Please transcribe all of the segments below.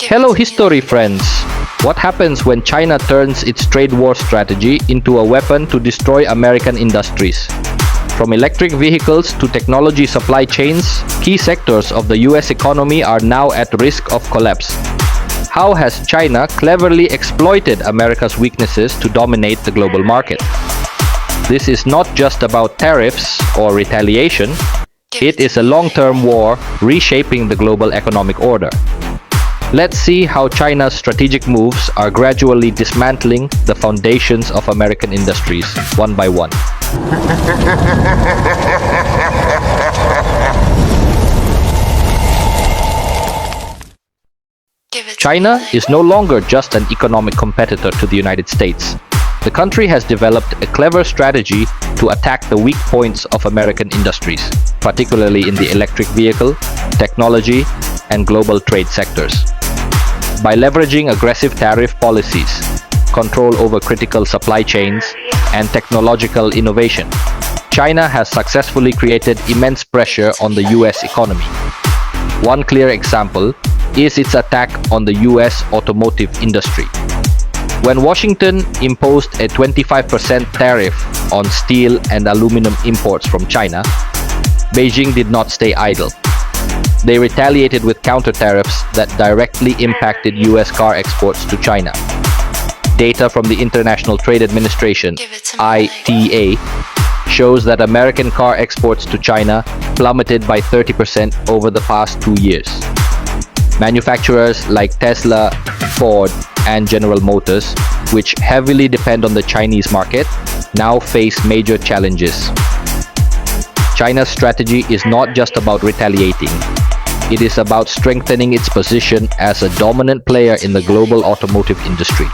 Hello history friends! What happens when China turns its trade war strategy into a weapon to destroy American industries? From electric vehicles to technology supply chains, key sectors of the US economy are now at risk of collapse. How has China cleverly exploited America's weaknesses to dominate the global market? This is not just about tariffs or retaliation, it is a long-term war reshaping the global economic order. Let's see how China's strategic moves are gradually dismantling the foundations of American industries, one by one. China is no longer just an economic competitor to the United States. The country has developed a clever strategy to attack the weak points of American industries, particularly in the electric vehicle, technology, and global trade sectors. By leveraging aggressive tariff policies, control over critical supply chains, and technological innovation, China has successfully created immense pressure on the US economy. One clear example is its attack on the US automotive industry. When Washington imposed a 25% tariff on steel and aluminum imports from China, Beijing did not stay idle. They retaliated with counter-tariffs that directly impacted US car exports to China. Data from the International Trade Administration, ITA, shows that American car exports to China plummeted by 30% over the past 2 years. Manufacturers like Tesla, Ford, and General Motors, which heavily depend on the Chinese market, now face major challenges. China's strategy is not just about retaliating. It is about strengthening its position as a dominant player in the global automotive industry.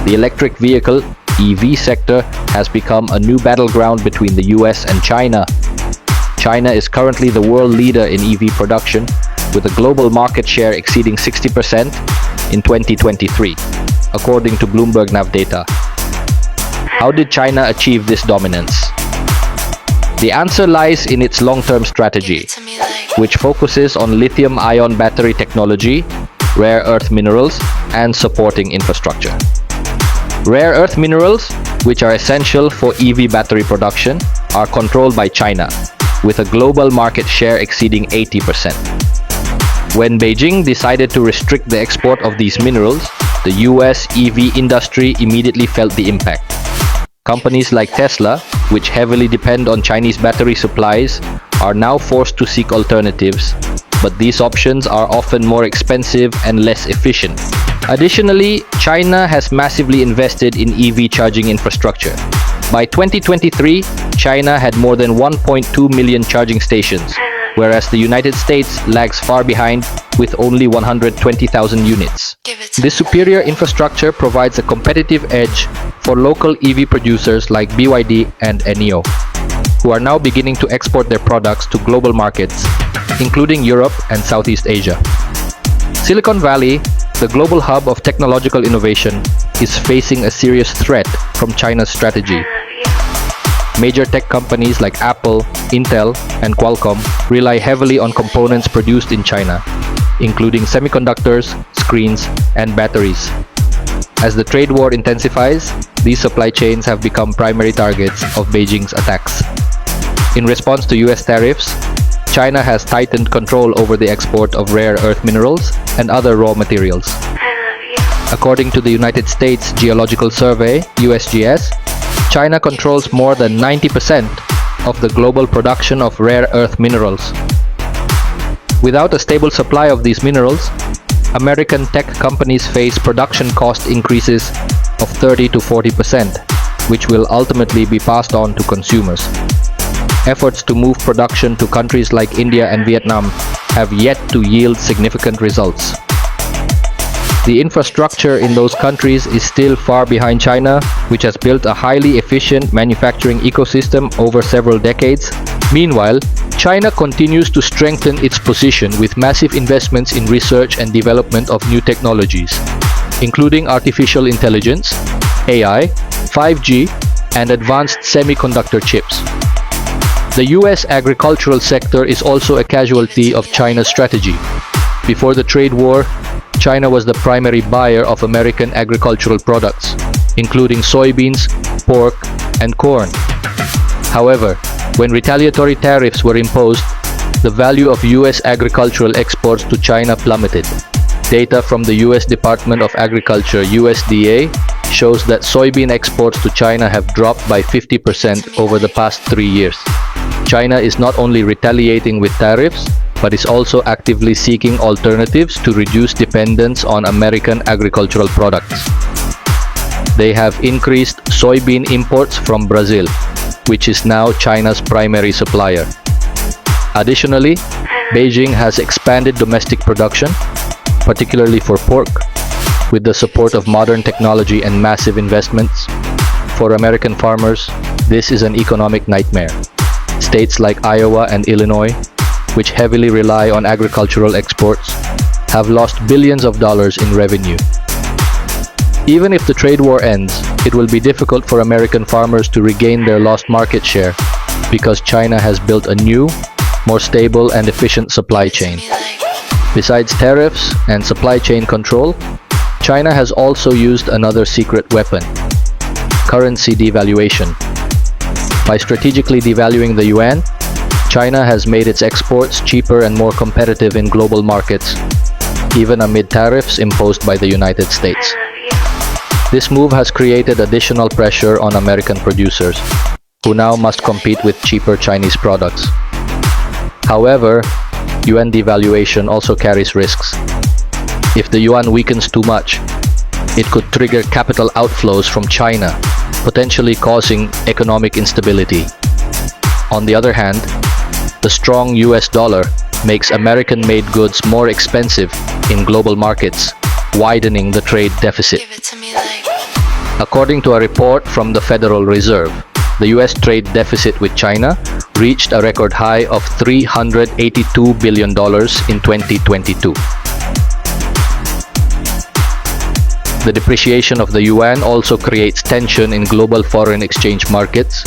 The electric vehicle (EV) sector has become a new battleground between the US and China. China is currently the world leader in EV production, with a global market share exceeding 60% in 2023, according to Bloomberg Nav data. How did China achieve this dominance? The answer lies in its long-term strategy, which focuses on lithium-ion battery technology, rare earth minerals, and supporting infrastructure. Rare earth minerals, which are essential for EV battery production, are controlled by China, with a global market share exceeding 80%. When Beijing decided to restrict the export of these minerals, the US EV industry immediately felt the impact. Companies like Tesla, which heavily depend on Chinese battery supplies, are now forced to seek alternatives, but these options are often more expensive and less efficient. Additionally, China has massively invested in EV charging infrastructure. By 2023, China had more than 1.2 million charging stations, whereas the United States lags far behind with only 120,000 units. This superior infrastructure provides a competitive edge for local EV producers like BYD and NIO, who are now beginning to export their products to global markets, including Europe and Southeast Asia. Silicon Valley, the global hub of technological innovation, is facing a serious threat from China's strategy. Major tech companies like Apple, Intel, and Qualcomm rely heavily on components produced in China, including semiconductors, screens, and batteries. As the trade war intensifies, these supply chains have become primary targets of Beijing's attacks. In response to US tariffs, China has tightened control over the export of rare earth minerals and other raw materials. According to the United States Geological Survey, USGS, China controls more than 90% of the global production of rare earth minerals. Without a stable supply of these minerals, American tech companies face production cost increases of 30 to 40%, which will ultimately be passed on to consumers. Efforts to move production to countries like India and Vietnam have yet to yield significant results. The infrastructure in those countries is still far behind China, which has built a highly efficient manufacturing ecosystem over several decades. Meanwhile, China continues to strengthen its position with massive investments in research and development of new technologies, including artificial intelligence, AI, 5G, and advanced semiconductor chips. The US agricultural sector is also a casualty of China's strategy. Before the trade war, China was the primary buyer of American agricultural products, including soybeans, pork, and corn. However, when retaliatory tariffs were imposed, the value of U.S. agricultural exports to China plummeted. Data from the U.S. Department of Agriculture (USDA) shows that soybean exports to China have dropped by 50% over the past 3 years. China is not only retaliating with tariffs, but is also actively seeking alternatives to reduce dependence on American agricultural products. They have increased soybean imports from Brazil, which is now China's primary supplier. Additionally, Beijing has expanded domestic production, particularly for pork, with the support of modern technology and massive investments. For American farmers, this is an economic nightmare. States like Iowa and Illinois, which heavily rely on agricultural exports, have lost billions of dollars in revenue. Even if the trade war ends, it will be difficult for American farmers to regain their lost market share because China has built a new, more stable and efficient supply chain. Besides tariffs and supply chain control, China has also used another secret weapon: currency devaluation. By strategically devaluing the yuan, China has made its exports cheaper and more competitive in global markets, even amid tariffs imposed by the United States. This move has created additional pressure on American producers, who now must compete with cheaper Chinese products. However, yuan devaluation also carries risks. If the yuan weakens too much, it could trigger capital outflows from China, potentially causing economic instability. On the other hand, the strong US dollar makes American-made goods more expensive in global markets, widening the trade deficit. According to a report from the Federal Reserve, the US trade deficit with China reached a record high of $382 billion in 2022. The depreciation of the yuan also creates tension in global foreign exchange markets.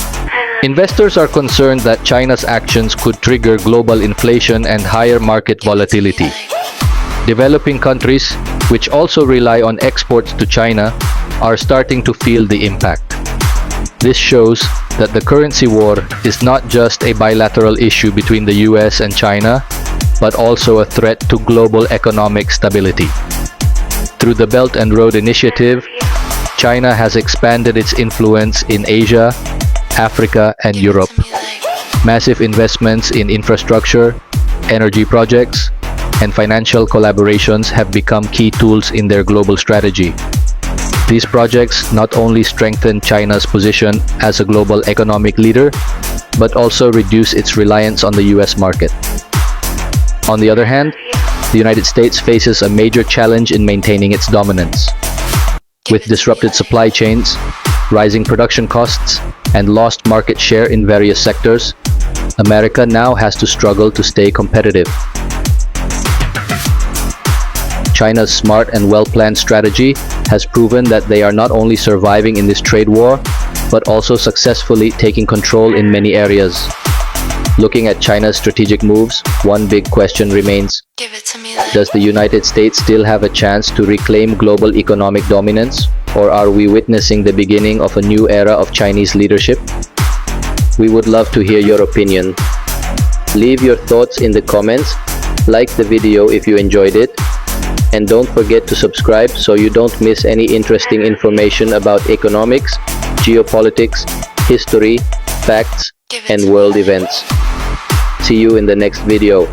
Investors are concerned that China's actions could trigger global inflation and higher market volatility. Developing countries, which also rely on exports to China, are starting to feel the impact. This shows that the currency war is not just a bilateral issue between the US and China, but also a threat to global economic stability. Through the Belt and Road Initiative, China has expanded its influence in Asia, Africa, and Europe. Massive investments in infrastructure, energy projects, and financial collaborations have become key tools in their global strategy. These projects not only strengthen China's position as a global economic leader, but also reduce its reliance on the US market. On the other hand, the United States faces a major challenge in maintaining its dominance. With disrupted supply chains, rising production costs, and lost market share in various sectors, America now has to struggle to stay competitive. China's smart and well-planned strategy has proven that they are not only surviving in this trade war, but also successfully taking control in many areas. Looking at China's strategic moves, one big question remains: does the United States still have a chance to reclaim global economic dominance, or are we witnessing the beginning of a new era of Chinese leadership? We would love to hear your opinion. Leave your thoughts in the comments, like the video if you enjoyed it, and don't forget to subscribe so you don't miss any interesting information about economics, geopolitics, history, facts, and world events. See you in the next video.